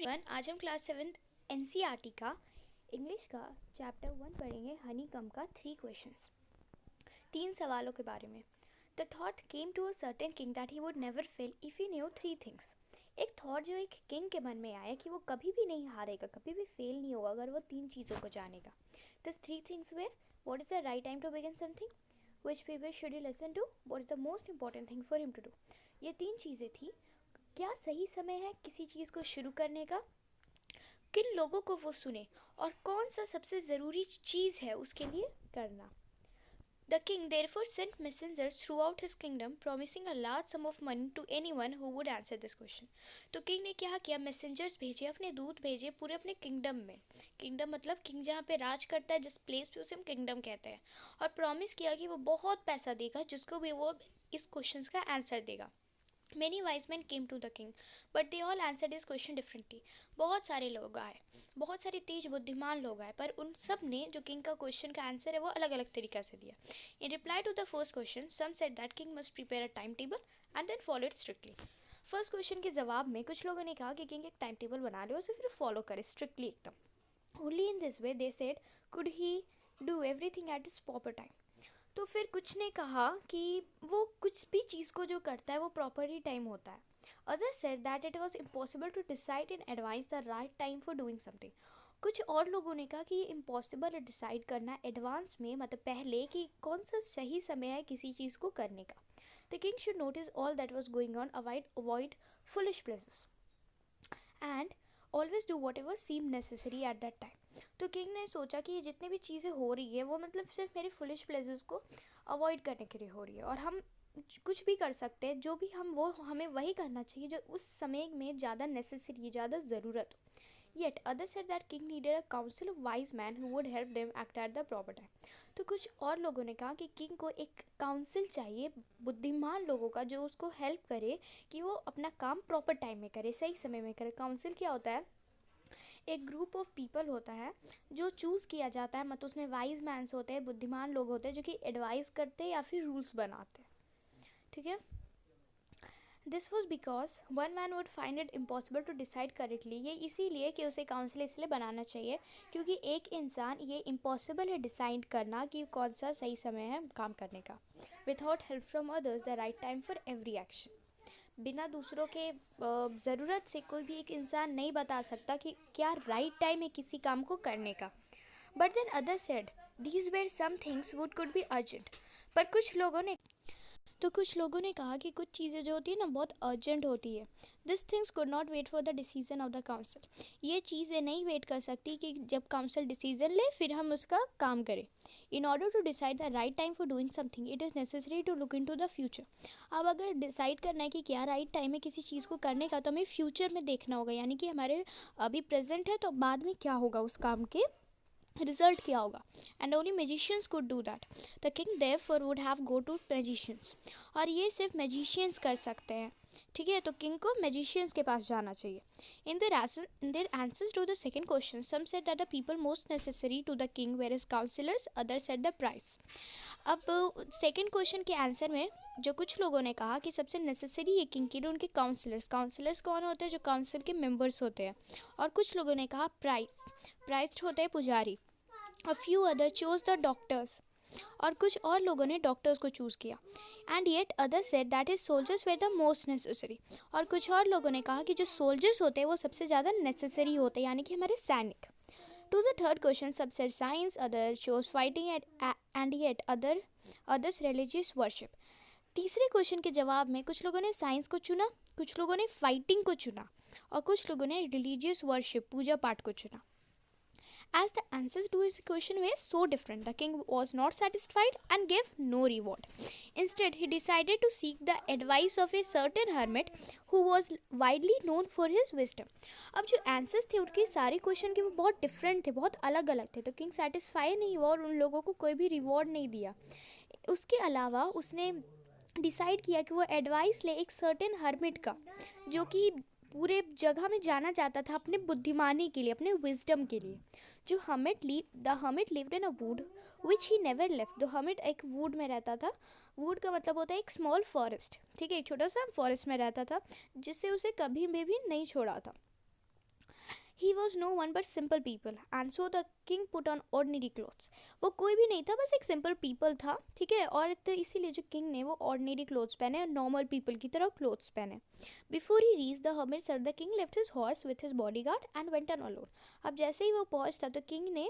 Everyone, आज हम class 7 NCERT का इंग्लिश का चैप्टर 1 पढ़ेंगे। हनी कम का 3 क्वेश्चंस, 3 सवालों के बारे में। The thought came to a certain king that he would never fail if he knew 3 things. एक थॉट जो एक किंग के मन में आया कि वो कभी भी नहीं हारेगा, कभी भी फेल नहीं होगा अगर वो 3 चीज़ों को जानेगा। This 3 things were: what is the right time to begin something, which people should he listen to, what is the most important thing for him to do. ये 3 चीज़ें थी। क्या सही समय है किसी चीज़ को शुरू करने का, किन लोगों को वो सुने, और कौन सा सबसे ज़रूरी चीज़ है उसके लिए करना। The king therefore sent messengers throughout his kingdom, promising a large sum of money to anyone who would answer this question. तो किंग ने क्या किया? मैसेंजर्स भेजे, अपने दूत भेजे पूरे अपने किंगडम में। किंगडम मतलब किंग जहाँ पे राज करता है, जिस प्लेस पे उसे हम किंगडम कहते हैं। और प्रॉमिस किया कि वो बहुत पैसा देगा जिसको भी वो इस क्वेश्चन का आंसर देगा। Many wise men came to the king, but they all answered his question differently. बहुत सारे लोग आए, बहुत सारे तेज बुद्धिमान लोग आए, पर उन सब ने जो किंग का क्वेश्चन का आंसर है वो अलग अलग तरीक़ा से दिया। In reply to the first question, some said that king must prepare a timetable and then follow it strictly. First question के जवाब में कुछ लोगों ने कहा कि किंग एक टाइम टेबल बना ले और उसे फिर फॉलो करे स्ट्रिक्टली एकदम। Only in this way they said could he do everything at his proper time. तो फिर कुछ ने कहा कि वो कुछ भी चीज़ को जो करता है वो प्रॉपर ही टाइम होता है। Other said that it was impossible to decide in advance the right time for doing something. कुछ और लोगों ने कहा कि ये इम्पॉसिबल है डिसाइड करना एडवांस में, मतलब पहले, कि कौन सा सही समय है किसी चीज़ को करने का। The king should notice all that was going on, avoid foolish places and always do whatever seem necessary at that time. तो किंग ने सोचा कि ये जितनी भी चीज़ें हो रही है वो मतलब सिर्फ मेरे फुलिश प्लेसेस को अवॉइड करने के लिए हो रही है, और हम कुछ भी कर सकते हैं, जो भी हम वो हमें वही करना चाहिए जो उस समय में ज़्यादा नेसेसरी, ज़्यादा ज़रूरत हो। Yet others said that king needed a council of wise men who would help them act at the proper time. तो कुछ और लोगों ने कहा कि किंग को एक काउंसिल चाहिए, बुद्धिमान लोगों का, जो उसको हेल्प करे कि वो अपना काम प्रॉपर टाइम में करे, सही समय में करे। काउंसिल क्या होता है? एक ग्रुप ऑफ पीपल होता है जो चूज़ किया जाता है, मतलब उसमें वाइज मैंस होते हैं, बुद्धिमान लोग होते हैं जो कि एडवाइस करते हैं या फिर रूल्स बनाते हैं। ठीक है, this was because one man would find it impossible to decide correctly. ये इसीलिए कि उसे काउंसिल इसलिए बनाना चाहिए क्योंकि एक इंसान ये इम्पॉसिबल है डिसाइड करना कि कौन सा सही समय है काम करने का। Without help from others the right time for every action. बिना दूसरों के ज़रूरत से कोई भी एक इंसान नहीं बता सकता कि क्या राइट टाइम है किसी काम को करने का। But then other said these were some things would could be urgent. पर कुछ लोगों ने कहा कि कुछ चीज़ें जो होती है ना बहुत अर्जेंट होती है। This things could not wait for the decision of the council. ये चीज़ें नहीं वेट कर सकती कि जब काउंसिल डिसीजन ले फिर हम उसका काम करें। In order to decide the right time for doing something it is necessary to look in to the future. अब अगर डिसाइड करना है कि क्या राइट टाइम है किसी चीज़ को करने का, तो हमें फ्यूचर में देखना होगा, यानी कि हमारे अभी प्रेजेंट है तो बाद में क्या होगा, उस काम के रिजल्ट क्या होगा। And only magicians could do that. The king therefore would have go to magicians. और ये सिर्फ मैजिशियंस कर सकते हैं। ठीक है, तो किंग को मैजिशियंस के पास जाना चाहिए। In their answers to the second question, some said that the people most necessary to the king were is councillors, other said the priests. अब सेकंड क्वेश्चन के आंसर में जो कुछ लोगों ने कहा कि सबसे नेसेसरी है किंग के लिए उनके काउंसिलर्स कौन होते हैं? जो काउंसिल के मेंबर्स होते हैं। और कुछ लोगों ने कहा प्राइस्ड होते हैं पुजारी। A few other chose the doctors. और कुछ और लोगों ने डॉक्टर्स को चूज़ किया। And yet other said that is soldiers were the most necessary. और कुछ और लोगों ने कहा कि जो सोल्जर्स होते हैं वो सबसे ज़्यादा नेसेसरी होते हैं, यानी कि हमारे सैनिक। To the third question, some said science, others chose fighting, and yet others religious worship. तीसरे क्वेश्चन के जवाब में कुछ लोगों ने साइंस को चुना, कुछ लोगों ने फाइटिंग को चुना, और कुछ लोगों ने रिलीजियस वर्शिप, पूजा पाठ को चुना। As the answers to his question were so different, the king was not satisfied and gave no reward. Instead, he decided to seek the advice of a certain hermit who was widely known for his wisdom. अब जो answers थे उनके सारे question के वो बहुत different थे, बहुत अलग अलग थे, तो किंग सेटिस्फाई नहीं हुआ और उन लोगों को कोई भी रिवॉर्ड नहीं दिया। उसके अलावा उसने डिसाइड किया कि वो एडवाइस ले एक सर्टेन हर्मिट का, जो कि पूरे जगह में जाना जाता था अपने बुद्धिमानी के लिए, अपने विजडम के लिए। जो the hermit lived in a would which he never left. The hermit एक वुड में रहता था। वुड का मतलब होता है एक स्मॉल फॉरेस्ट। ठीक है, एक छोटा सा फॉरेस्ट में रहता था जिससे उसे कभी भी नहीं छोड़ा था। he was no one but simple people, and so the king put on ordinary clothes. वो कोई भी नहीं था, बस एक simple people था, ठीक है, और तो इसीलिए जो king ने वो ordinary clothes पहने और normal people की तरह clothes पहने. Before he reached the hermit hut, the king left his horse with his bodyguard and went on alone. अब जैसे ही वो पहुंचता तो king ने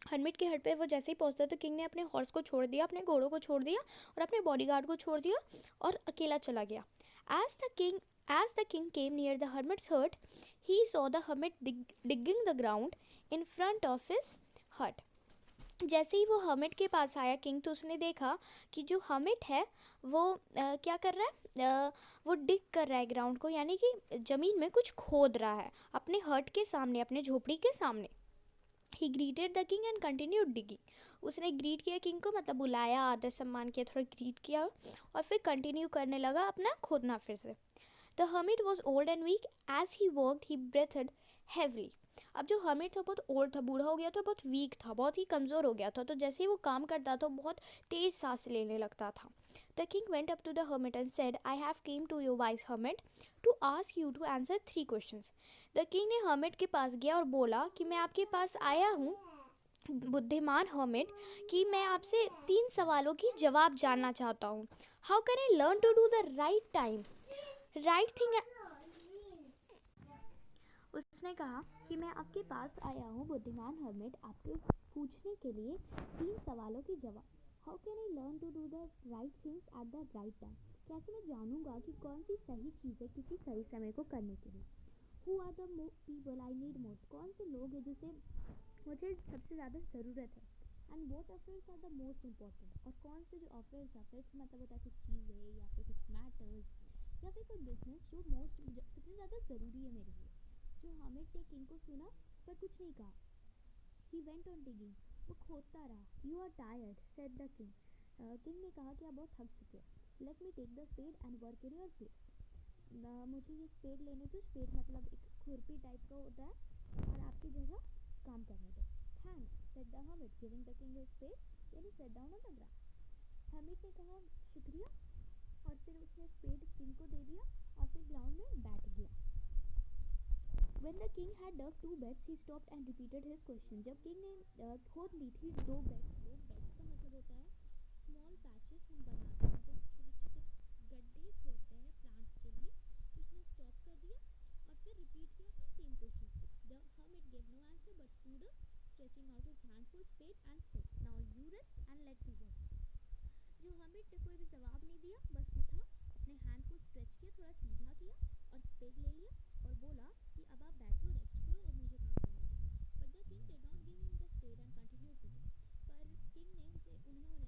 हर्मिट के हट पे वो जैसे ही पहुंचता तो किंग ने अपने हॉर्स को छोड़ दिया, अपने घोड़ों को छोड़ दिया और अपने बॉडीगार्ड को छोड़ दिया और अकेला चला गया. As the king came near the hermit's hut, he saw the hermit digging the ground in front of his hut. जैसे ही वो हर्मिट के पास आया किंग, तो उसने देखा कि जो हर्मिट है वो क्या कर रहा है, वो डिग कर रहा है ग्राउंड को, यानी कि ज़मीन में कुछ खोद रहा है अपने हट के सामने, अपने झोपड़ी के सामने. ही greeted the king and continued digging. उसने ग्रीट किया किंग को, मतलब बुलाया, आदर सम्मान किया, थोड़ा ग्रीट किया और फिर कंटिन्यू करने लगा अपना खोदना फिर से. The hermit was old and weak. As he worked he breathed heavily. अब जो हर्मिट था बहुत ओल्ड था, बूढ़ा हो गया था, बहुत वीक था, बहुत ही कमज़ोर हो गया था, तो जैसे ही वो काम करता था बहुत तेज़ सांस लेने लगता था. The king went up to the hermit and said, I have came to your wise hermit to ask you to answer 3 questions. The king ने हर्मिट के पास गया और बोला कि मैं आपके पास आया हूँ बुद्धिमान हर्मिट, कि मैं आपसे 3 सवालों की जवाब जानना चाहता हूँ. How can I learn to do the right time right thing. उसने कहा कि मैं आपके पास आया हूँ बुद्धिमान हर्मिट, आपसे पूछने के लिए 3 सवालों की जवाब. How can I learn to do the right things at the right time. कैसे मैं जानूँगा कि कौन सी सही चीज़ है किसी सही समय को करने के लिए. Who are the people I need most. कौन से लोग हैं जिसे मुझे सबसे ज़्यादा ज़रूरत है. And what affairs are the most important. और कौन से जो अफेयर्स मतलब होता है कुछ चीज़ें या फिर कुछ मैटर्स या फिर कोई बिजनेस जो सबसे ज़्यादा ज़रूरी है मेरे लिए. जो हर्मिट ने किंग को सुना पर कुछ नहीं कहा. He went on digging. वो खोदता रहा. You are tired said the king. King ने कहा कि आप बहुत थक चुके हैं. Let me take the spade and work in your place. मुझे ये स्पेड लेने दो. स्पेड मतलब एक खुरपी टाइप का होता है और आपकी जगह काम करने दो. Thanks said the hermit giving the king his spade. Then he sat down on the ground. Hermit ने कहा शुक्रिया और फिर उसने स्पेड किंग को दे दिया और फिर ग्राउंड में बैठ गया. When the king had dug 2 beds, he stopped and repeated his question. जब किंग ने खोद ली थी 2 बेड्स को. बेड्स का मतलब होता है स्मॉल पैचेस हम बनाते हैं, मतलब छोटे छोटे गड्ढे खोदते हैं प्लांट्स के लिए. तो उसने स्टॉप कर दिया और फिर रिपीट किया अपने सेम क्वेश्चन को. The hermit gave no answer but stood up, stretching out his hand for spade and said, now you rest and let me work. जो हर्मिट ने कोई भी जवाब नहीं दिया, बस उठा, अपने हैंड को स्ट्रेच किया, थोड़ा सीधा किया और स्पेड ले लिया और बोला कि अब आप बैठो, रेस्ट करो और मुझे काम करने दो. But the king did not give him the spade and continued to dig. पर किंग ने उसे स्पेड नहीं दिया,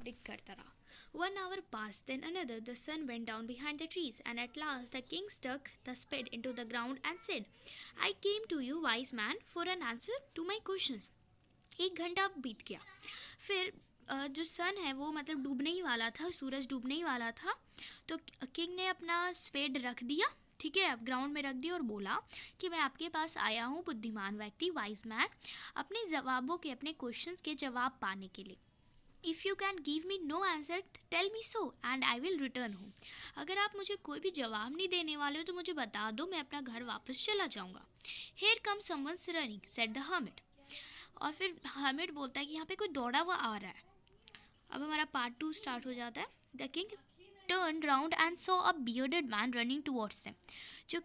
डिग करता रहा. 1 hour passed, then another. The sun went down behind the trees, and at last the king stuck the spade into the ground and said, I came to you, wise man, for an answer to my questions. 1 घंटा बीत गया. फिर जो सन है वो मतलब डूबने ही वाला था, सूरज डूबने ही वाला था, तो किंग ने अपना स्पेड रख दिया, ठीक है, अब ग्राउंड में रख दिया और बोला कि मैं आपके पास आया हूँ बुद्धिमान व्यक्ति, वाइज मैन, अपने जवाबों के, अपने क्वेश्चंस के जवाब पाने के लिए. If you can give me no answer tell me so and I will return home. अगर आप मुझे कोई भी जवाब नहीं देने वाले हो तो मुझे बता दो, मैं अपना घर वापस चला जाऊँगा. Here come someone's running said the hermit. और फिर हर्मिट बोलता है कि यहाँ पे कोई दौड़ा हुआ आ रहा है. अब हमारा पार्ट 2 स्टार्ट हो जाता है. The king turned round and saw a bearded man running towards them. जो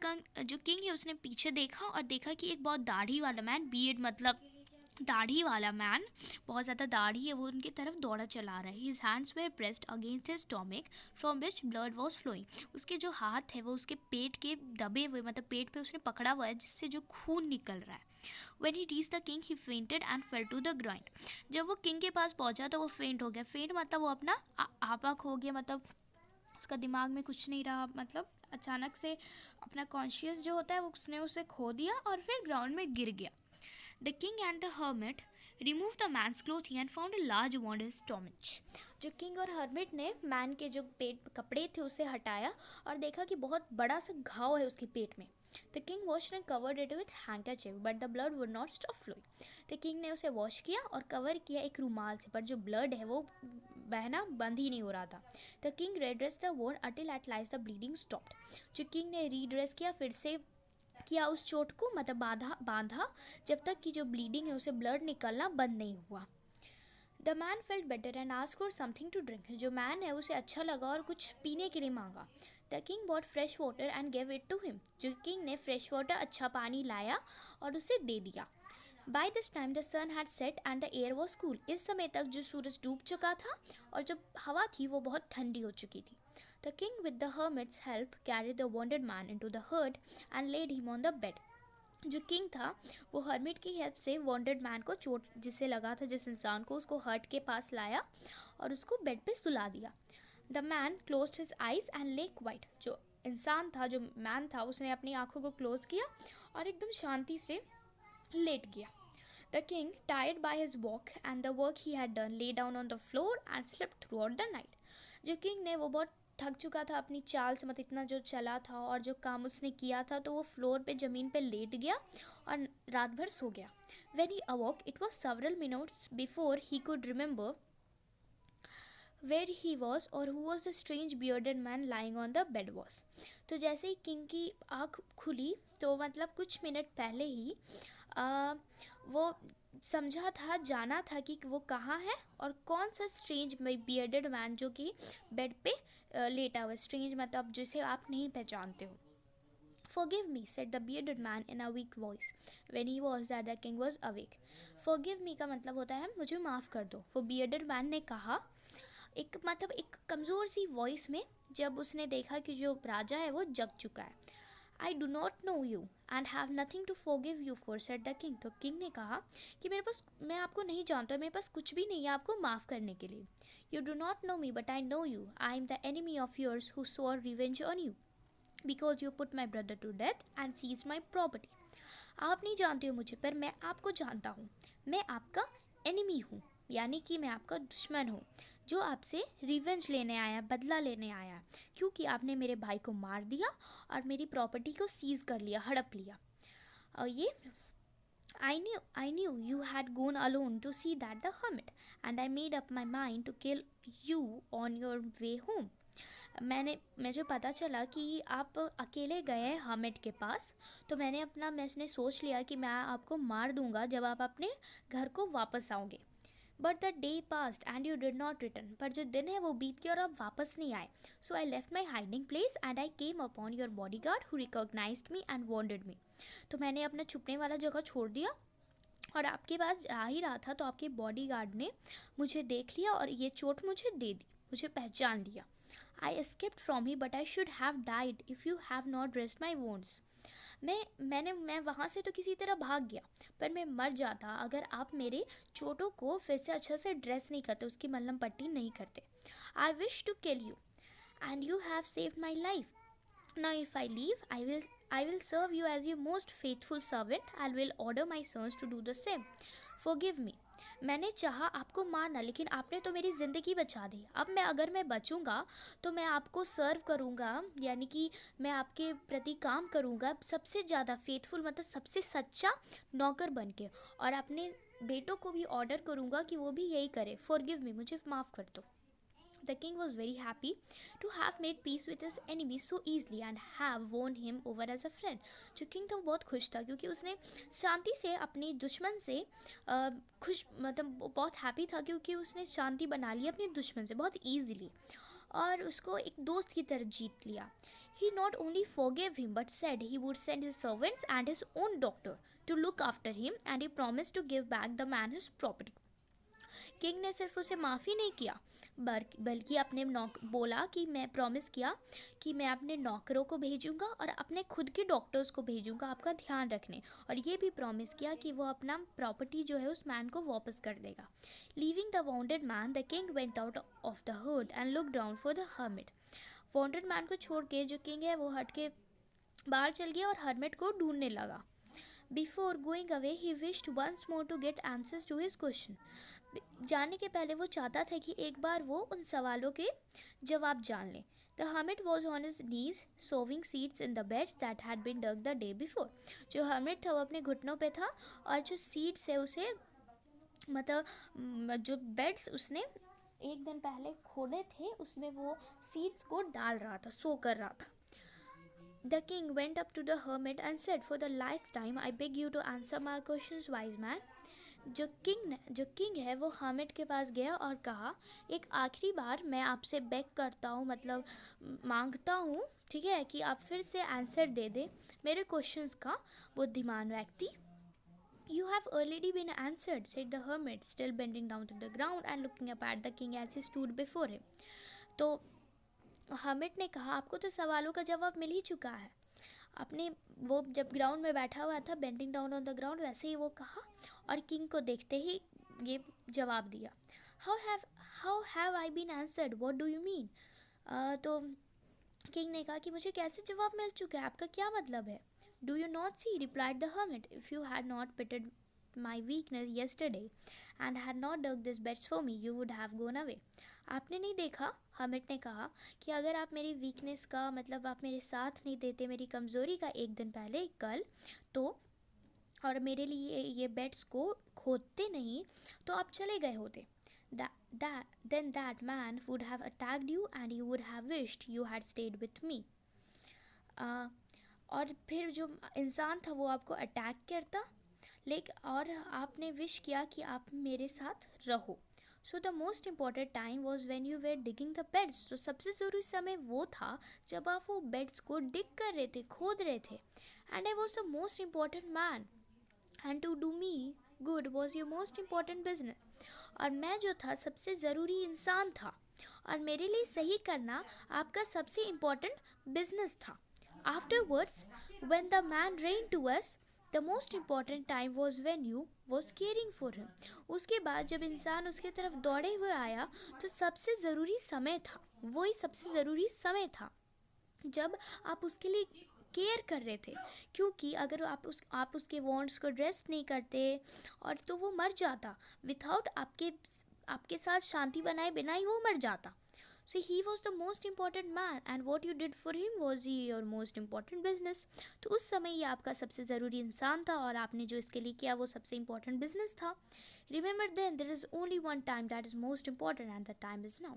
किंग है उसने पीछे देखा और देखा कि एक बहुत दाढ़ी वाला मैन, बीयर्ड मतलब दाढ़ी वाला मैन, बहुत ज़्यादा दाढ़ी है, वो उनकी तरफ दौड़ा चला रहा है. His hands were pressed against his stomach from which blood was flowing. उसके जो हाथ है वो उसके पेट के दबे हुए, मतलब पेट पे उसने पकड़ा हुआ है जिससे जो खून निकल रहा है. When he reached the king, he fainted and fell to the ground. जब वो किंग के पास पहुंचा तो वो फेंट हो गया. फेंट मतलब वो अपना आपा खो गया, मतलब उसका दिमाग में कुछ नहीं रहा, मतलब अचानक से अपना कॉन्शियस जो होता है वो उसने उसे खो दिया और फिर ग्राउंड में गिर गया. The king and the hermit removed the man's clothing and found a large wound in his stomach. जो किंग और हर्मिट ने मैन के जो पेट कपड़े थे उसे हटाया और देखा कि बहुत बड़ा सा घाव है उसके पेट में. The king washed and covered it with handkerchief, but the blood would not stop flowing. The king ने उसे वॉश किया और कवर किया एक रुमाल से, पर जो ब्लड है वो बहना बंद ही नहीं हो रहा था. The king redressed the wound until at last the bleeding stopped. जो किंग ने रीड्रेस किया, फिर से किया उस चोट को, मतलब बांधा जब तक कि जो ब्लीडिंग है उसे ब्लड निकलना बंद नहीं हुआ. The man felt better and asked for something to drink. जो मैन है उसे अच्छा लगा और कुछ पीने के लिए मांगा. The king bought fresh water and gave it to him. जो किंग ने फ्रेश वाटर, अच्छा पानी लाया और उसे दे दिया. By this time the sun had set and the air was cool. इस समय तक जो सूरज डूब चुका था और जो हवा थी वो बहुत ठंडी हो चुकी थी. The king with the hermit's help carried the wounded man into the herd and laid him on the bed. जो किंग था वो हर्मिट की हेल्प से वॉन्डेड मैन को, चोट जिसे लगा था जिस इंसान को, उसको हर्ट के पास लाया और उसको बेड पे सुला दिया. The man closed his eyes and ले क्वाइट. जो इंसान था, जो मैन था, उसने अपनी आंखों को क्लोज किया और एकदम शांति से लेट गया. The king, tired by his walk and the work he had done, lay down on the floor and slipped through out the night. जो किंग ने, वो बहुत थक चुका था अपनी चाल से, मतलब इतना जो चला था और जो काम उसने किया था, तो वो फ्लोर पे, ज़मीन पे लेट गया और रात भर सो गया. When he awoke, it was several minutes before he could remember where he was or who was the strange bearded man lying on the bed was. तो जैसे ही किंग की आँख खुली तो मतलब कुछ मिनट पहले ही वो समझा था, जाना था कि वो कहाँ है और कौन सा स्ट्रेंज बियर्डेड मैन जो कि बेड पे लेटा हुआ. स्ट्रेंज मतलब जिसे आप नहीं पहचानते हो. Forgive me, said the bearded man in a weak voice, when he was that the king was awake. Forgive me का मतलब होता है मुझे माफ़ कर दो. वो bearded man ने कहा एक मतलब एक कमज़ोर सी वॉइस में, जब उसने देखा कि जो राजा है वो जग चुका है. I do not know you and have nothing to forgive you for, said the king. तो किंग ने कहा कि मैं आपको नहीं जानता, मेरे पास कुछ भी नहीं है आपको माफ़ करने के लिए. You do not know me, but I know you. I am the enemy of yours who swore revenge on you because you put my brother to death and seized my property. आप नहीं जानते हो मुझे, पर मैं आपको जानता हूँ. मैं आपका एनिमी हूँ, यानी कि मैं आपका दुश्मन हूँ, जो आपसे रिवेंज लेने आया, बदला लेने आया, क्योंकि आपने मेरे भाई को मार दिया और मेरी प्रॉपर्टी को सीज कर लिया, हड़प लिया. और ये I knew you had gone alone to see that the hermit, and I made up my mind to kill you on your way home. मुझे पता चला कि आप अकेले गए हर्मिट के पास, तो मैंने सोच लिया कि मैं आपको मार दूंगा जब आप अपने घर को वापस आओगे. But the day passed and you did not return. पर जो दिन है वो बीत गया और आप वापस नहीं आए. So I left my hiding place and I came upon your bodyguard who recognised me and wounded me. तो मैंने अपना छुपने वाला जगह छोड़ दिया और आपके पास आ ही रहा था, तो आपके बॉडी गार्ड ने मुझे देख लिया और ये चोट मुझे दे दी, मुझे पहचान लिया. आई escaped from you, but I should have died if you have not dressed my wounds. मैं वहाँ से तो किसी तरह भाग गया, पर मैं मर जाता अगर आप मेरे चोटों को फिर से अच्छा से ड्रेस नहीं करते, उसकी मलहम पट्टी नहीं करते. I wish to kill you and you have saved my life. Now if I leave I will serve you as your most faithful servant. I will order my sons to do the same. Forgive me. मैंने चाहा आपको मारना, लेकिन आपने तो मेरी ज़िंदगी बचा दी. अब अगर मैं बचूंगा तो मैं आपको सर्व करूंगा, यानी कि मैं आपके प्रति काम करूंगा सबसे ज़्यादा फेथफुल, मतलब सबसे सच्चा नौकर बन के, और अपने बेटों को भी ऑर्डर करूंगा कि वो भी यही करे. Forgive me, मुझे माफ़ कर दो. The king was very happy to have made peace with his enemy so easily and have won him over as a friend. जो किंग था वो बहुत खुश था क्योंकि उसने शांति से अपने दुश्मन से मतलब बहुत हैप्पी था क्योंकि उसने शांति बना ली अपने दुश्मन से बहुत ईजीली और उसको एक दोस्त की तरह जीत लिया. He not only forgave him but said he would send his servants and his own doctor to look after him, and he promised to give back the man his property. King ने सिर्फ उसे माफ़ी नहीं किया बल्कि अपने बोला कि मैं प्रॉमिस किया कि मैं अपने नौकरों को भेजूंगा और अपने खुद के डॉक्टर्स को भेजूंगा आपका ध्यान रखने, और ये भी प्रॉमिस किया कि वो अपना प्रॉपर्टी जो है उस मैन को वापस कर देगा. Leaving the bounded man, the king went out of the heard and look down for the hermit. Bounded man को छोड़ के जो किंग है वो हट के बाहर चल गया और हर्मिट को ढूंढने लगा. Before going away he wished once more to get answers to his question. जाने के पहले वो चाहता था कि एक बार वो उन सवालों के जवाब जान ले. The hermit was on his knees, sowing seeds in the beds that had been dug the day before. जो hermit था वो अपने घुटनों पे था और जो seeds है उसे मतलब जो बेड्स उसने एक दिन पहले खोदे थे उसमें वो सीड्स को डाल रहा था, सो कर रहा था. The king went up to the hermit and said, "For the last time, I beg you to answer my questions, wise man." जो किंग है वो hermit के पास गया और कहा, एक आखिरी बार मैं आपसे बेग करता हूँ, मतलब मांगता हूँ, ठीक है, कि आप फिर से आंसर दे दें मेरे क्वेश्चंस का, बुद्धिमान व्यक्ति. "You have already been answered," said the hermit, still bending down to the ground and looking up at the king as he stood before him. तो hermit ने कहा, आपको तो सवालों का जवाब मिल ही चुका है. अपने वो जब ग्राउंड में बैठा हुआ था, bending down on the ground, वैसे ही वो कहा और किंग को देखते ही ये जवाब दिया. How have I been answered, what do you mean? तो किंग ने कहा कि मुझे कैसे जवाब मिल चुका है, आपका क्या मतलब है? "Do you not see," replied the hermit, "if you had not pitied my weakness yesterday and had not dug this beds for me, you would have gone away." आपने नहीं देखा, hermit ने कहा, कि अगर आप मेरी वीकनेस का मतलब आप मेरे साथ नहीं देते, मेरी कमज़ोरी का एक दिन पहले कल, तो और मेरे लिए ये बेड्स को खोदते नहीं, तो आप चले गए होते. Then that man would have attacked you and you would have wished you had stayed with me. और फिर जो इंसान था वो आपको अटैक करता, लेकिन और आपने विश किया कि आप मेरे साथ रहो. So the most important time was when you were digging the beds. तो सबसे ज़रूरी समय वो था जब आप वो बेड्स को डिग कर रहे थे, खोद रहे थे. And I was the most important man and to do me good was your most important business. और मैं जो था सबसे ज़रूरी इंसान था और मेरे लिए सही करना आपका सबसे इम्पॉर्टेंट बिजनेस था. Afterwards, when the man ran to us, the most important time was when you was caring for him. उसके बाद जब इंसान उसके तरफ दौड़े हुए आया तो सबसे ज़रूरी समय था, वही सबसे ज़रूरी समय था जब आप उसके लिए केयर कर रहे थे. क्योंकि अगर आप उसके वॉन्ट्स को ड्रेस नहीं करते और तो वो मर जाता, विथआउट आपके साथ शांति बनाए बिना ही वो मर जाता. So he was the most important man and what you did for him was your most important business. तो उस समय ये आपका सबसे ज़रूरी इंसान था और आपने जो इसके लिए किया वो सबसे important business था. Remember then, there is only one time that is most important and the time is now.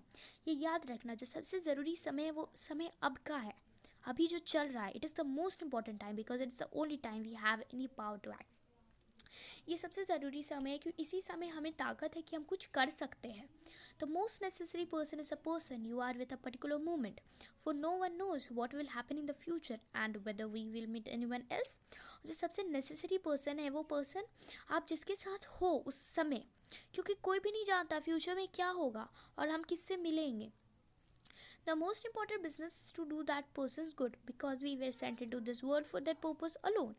ये याद रखना, जो सबसे ज़रूरी समय है वो समय अब का है, अभी जो चल रहा है. It is the most important time because it is the only time we have any power to act. ये सबसे ज़रूरी समय है क्योंकि इसी समय हमें ताकत है कि हम कुछ कर सकते हैं. The most necessary person is a person you are with a particular moment, for no one knows what will happen in the future and whether we will meet anyone else. जो सबसे necessary person है वो person आप जिसके साथ हो उस समय, क्योंकि कोई भी नहीं जानता फ्यूचर में क्या होगा और हम किससे मिलेंगे. The most important business is to do that person's good because we were sent into this world for that purpose alone.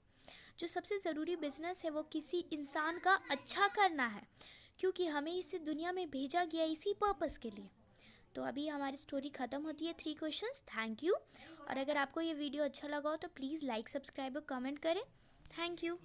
जो सबसे ज़रूरी बिजनेस है वो किसी इंसान का अच्छा करना है, क्योंकि हमें इस दुनिया में भेजा गया इसी पर्पस के लिए. तो अभी हमारी स्टोरी ख़त्म होती है 3 क्वेश्चंस. Thank you. और अगर आपको ये वीडियो अच्छा लगा हो तो प्लीज़ लाइक, सब्सक्राइब और कमेंट करें. Thank you.